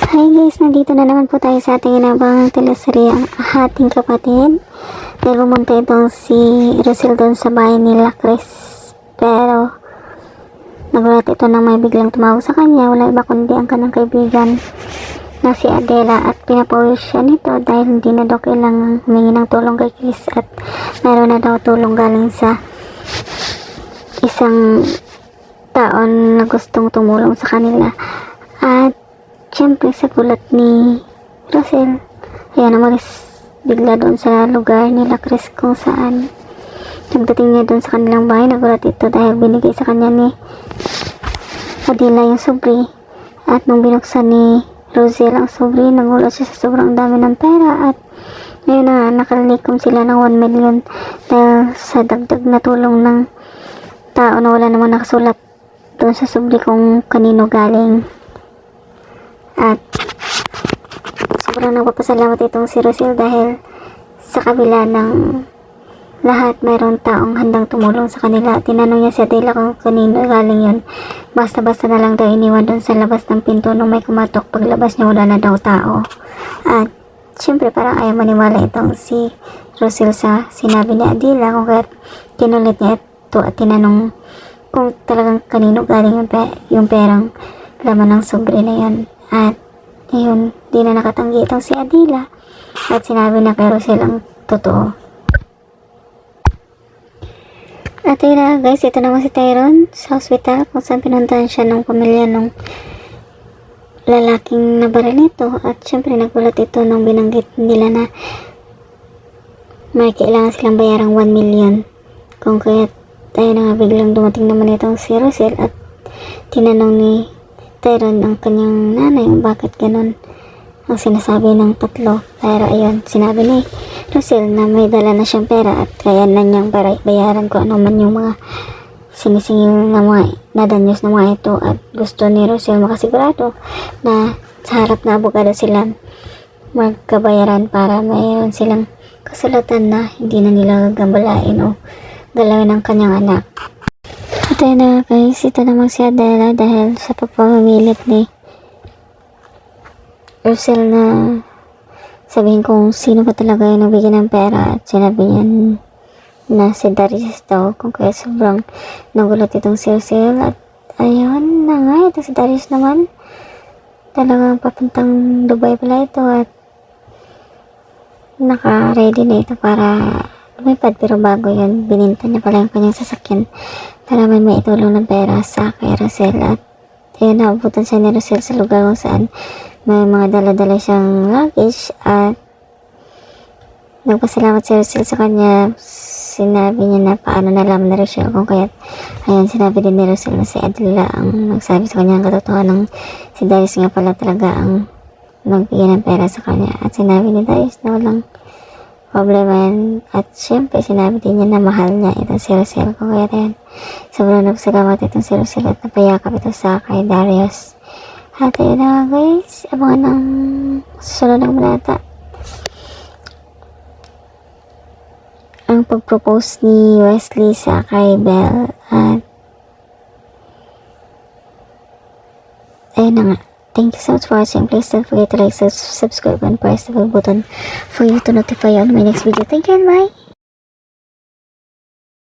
Hi guys, nandito na naman po tayo sa ating inabangang teleserye, Ang Ating Kapatid. Dahil pumunta itong si Rosel doon sa bahay nila Chris. Pero nagulat ito nang may biglang tumawag sa kanya. Wala iba kundi ang kanyang kaibigan na si Adela, at pinapawis siya nito dahil hindi na daw kailangang humingi ng tulong kay Chris at meron na daw tulong galing sa isang taon na gustong tumulong sa kanila. At syempre sa gulat ni Rosel, ayan, umalis bigla doon sa lugar nila Chris kung saan nagdating niya doon sa kanilang bahay. Nagulat ito dahil binigay sa kanya ni Adela yung sobre, at nung binuksan ni Rosel ang sobre, nagulat siya sa sobrang dami ng pera. At ngayon na nakalilikom sila ng 1 million dahil sa dagdag na tulong ng tao na wala namang nakasulat doon sa sobre kung kanino galing. At sobrang nagpapasalamat itong si Rosel dahil sa kabila ng lahat, mayroong taong handang tumulong sa kanila. Tinanong niya si Adela kung kanino galing yun. Basta-basta na lang daw iniwan doon sa labas ng pinto nung may kumatok. Paglabas niya, wala na daw tao. At syempre parang ayaw maniwala itong si Rosel sa sinabi ni Adela, kung kaya't kinulit niya ito at tinanong kung talagang kanino galing yung perang laman ng sobre na yun. At ngayon, di na nakatanggi itong si Adela at sinabi na kay Rosel ang totoo. At yun na guys, ito naman si Tyrone sa hospital kung saan pinuntahan siya ng pamilya ng lalaking nabaril nito. At syempre nagulat ito nung binanggit nila na may kailangan silang bayarang 1 million. Kung kaya tayo na nga, biglang dumating naman itong si Rosel at tinanong ni Tyrone ang kanyang nanay bakit ganun ang sinasabi ng tatlo. Pero ayun, sinabi ni Rosel na may dala na siyang pera at kaya na niyang bayaran ko ano man yung mga sinisingil na mga nadanyos na mga ito. At gusto ni Rosel makasigurado na sa harap na abogado sila magkabayaran para mayroon silang kasulatan na hindi na nila gagambalain o galawin ng kanyang anak. At ayun na guys, ito naman si Adela dahil sa pagpapamilit ni Rosel na sabihin kung sino ba talaga yung nabigyan ng pera, at sinabi niya na si Darius daw. Kung kaya sobrang nagulat itong si Rosel. At ayun na nga, ito si Darius naman talagang papuntang Dubai pala ito at naka-ready na ito para lumipad. Pero bago yun, bininta niya pala yung kanyang sasakyan para may maitulong ng pera sa kay Rosel. At ayun, naabutan siya ni Rosel sa lugar kung saan may mga dala-dala siyang luggage. At nagpasalamat si Rosel sa kanya. Sinabi niya na paano nalaman na Rosel kung kaya't ayun, sinabi din ni Rosel na si Adela ang nagsabi sa kanya ang katotohanan, si Darius nga pala talaga ang nagbigay ng pera sa kanya. At sinabi ni Darius na walang problema yan. At syempre sinabi din niya na mahal niya itong si Rosel. Kung kaya yan, sobrang nagsalamat itong si Rosel at napayakap ito sa kay Darius. At ayun na guys, abangan ng susunod ng balata. Ang pag-propose ni Wesley sa kay Belle. At ayun na nga. Thank you so much for watching. Please don't forget to like, subscribe, and press the bell button for you to notify on my next video. Thank you and bye!